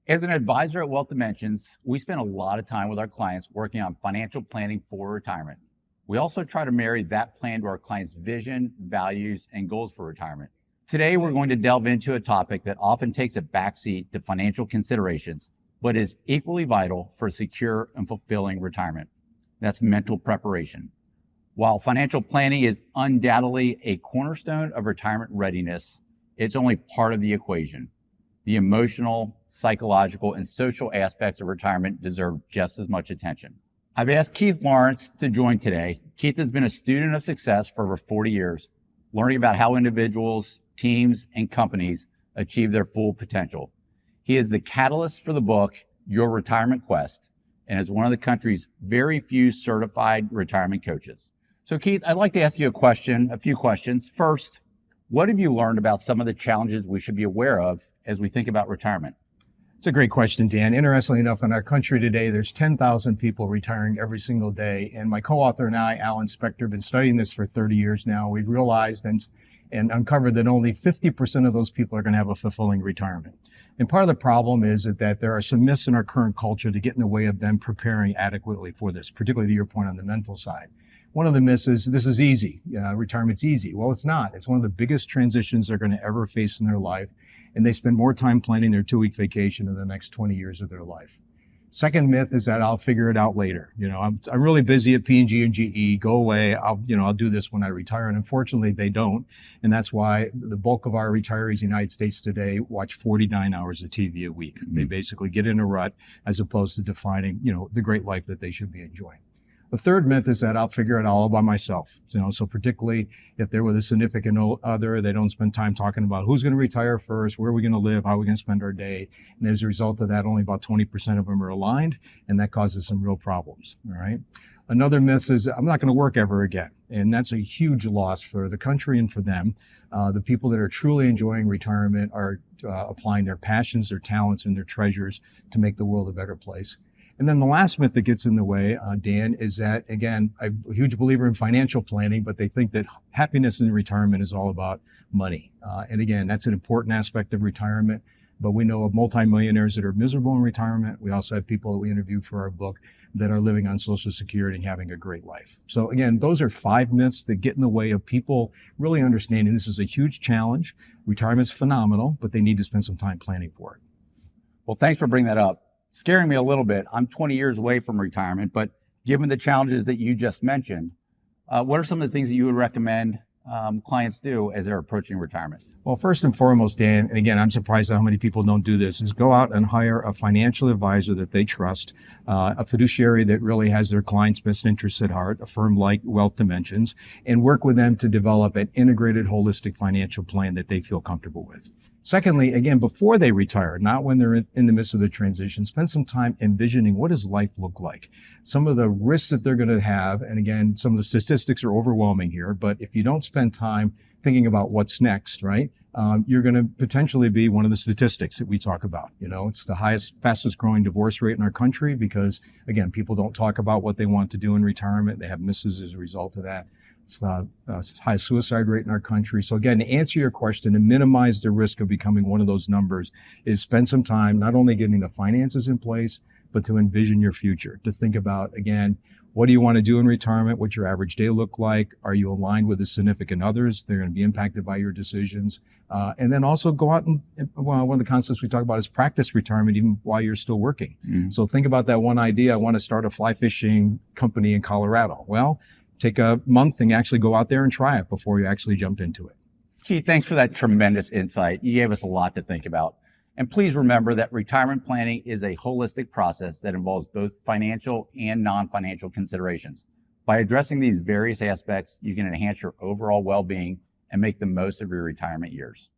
As an advisor at Wealth Dimensions, we spend a lot of time with our clients working on financial planning for retirement. We also try to marry that plan to our clients' vision, values, and goals for retirement. Today, we're going to delve into a topic that often takes a backseat to financial considerations, but is equally vital for a secure and fulfilling retirement. That's mental preparation. While financial planning is undoubtedly a cornerstone of retirement readiness, it's only part of the equation. The emotional, psychological, and social aspects of retirement deserve just as much attention. I've asked Keith Lawrence to join today. Keith has been a student of success for over 40 years, learning about how individuals, teams, and companies achieve their full potential. He is the catalyst for the book, Your Retirement Quest, and is one of the country's very few certified retirement coaches. So Keith, I'd like to ask you a few questions. First, what have you learned about some of the challenges we should be aware of as we think about retirement? It's a great question, Dan. Interestingly enough, in our country today, there's 10,000 people retiring every single day. And my co-author and I, Alan Spector, have been studying this for 30 years now. We've realized and uncovered that only 50% of those people are going to have a fulfilling retirement. And part of the problem is that there are some myths in our current culture that get in the way of them preparing adequately for this, particularly to your point on the mental side. One of the myths is this is easy. Retirement's easy. Well, it's not. It's one of the biggest transitions they're going to ever face in their life. And they spend more time planning their 2-week vacation in the next 20 years of their life. Second myth is that I'll figure it out later. I'm really busy at P&G and GE. Go away. I'll do this when I retire. And unfortunately, they don't. And that's why the bulk of our retirees in the United States today watch 49 hours of TV a week. They basically get in a rut as opposed to defining, the great life that they should be enjoying. The third myth is that I'll figure it all by myself. So particularly if they're with a significant other, they don't spend time talking about who's going to retire first, where are we going to live, how are we going to spend our day. And as a result of that, only about 20% of them are aligned, and that causes some real problems. All right. Another myth is I'm not going to work ever again. And that's a huge loss for the country and for them. The people that are truly enjoying retirement are applying their passions, their talents, and their treasures to make the world a better place. And then the last myth that gets in the way, Dan, is that, again, I'm a huge believer in financial planning, but they think that happiness in retirement is all about money. And again, that's an important aspect of retirement. But we know of multimillionaires that are miserable in retirement. We also have people that we interviewed for our book that are living on Social Security and having a great life. So again, those are 5 myths that get in the way of people really understanding this is a huge challenge. Retirement's phenomenal, but they need to spend some time planning for it. Well, thanks for bringing that up. Scaring me a little bit. I'm 20 years away from retirement, but given the challenges that you just mentioned, what are some of the things that you would recommend clients do as they're approaching retirement? Well, first and foremost, Dan, and again, I'm surprised at how many people don't do this, is go out and hire a financial advisor that they trust, a fiduciary that really has their client's best interests at heart, a firm like Wealth Dimensions, and work with them to develop an integrated, holistic financial plan that they feel comfortable with. Secondly, again, before they retire, not when they're in the midst of the transition, spend some time envisioning what does life look like? Some of the risks that they're going to have, and again, some of the statistics are overwhelming here, but if you don't spend time thinking about what's next, right, you're going to potentially be one of the statistics that we talk about. It's the fastest growing divorce rate in our country because, again, people don't talk about what they want to do in retirement. They have misses as a result of that. It's the highest suicide rate in our country. So again, to answer your question and minimize the risk of becoming one of those numbers is spend some time not only getting the finances in place, but to envision your future, to think about, again, what do you want to do in retirement? What's your average day look like? Are you aligned with the significant others? They're going to be impacted by your decisions. And then also go out and one of the concepts we talk about is practice retirement even while you're still working. So think about that one idea. I want to start a fly fishing company in Colorado. Well, take a month and actually go out there and try it before you actually jump into it. Keith, thanks for that tremendous insight. You gave us a lot to think about. And please remember that retirement planning is a holistic process that involves both financial and non-financial considerations. By addressing these various aspects, you can enhance your overall well-being and make the most of your retirement years.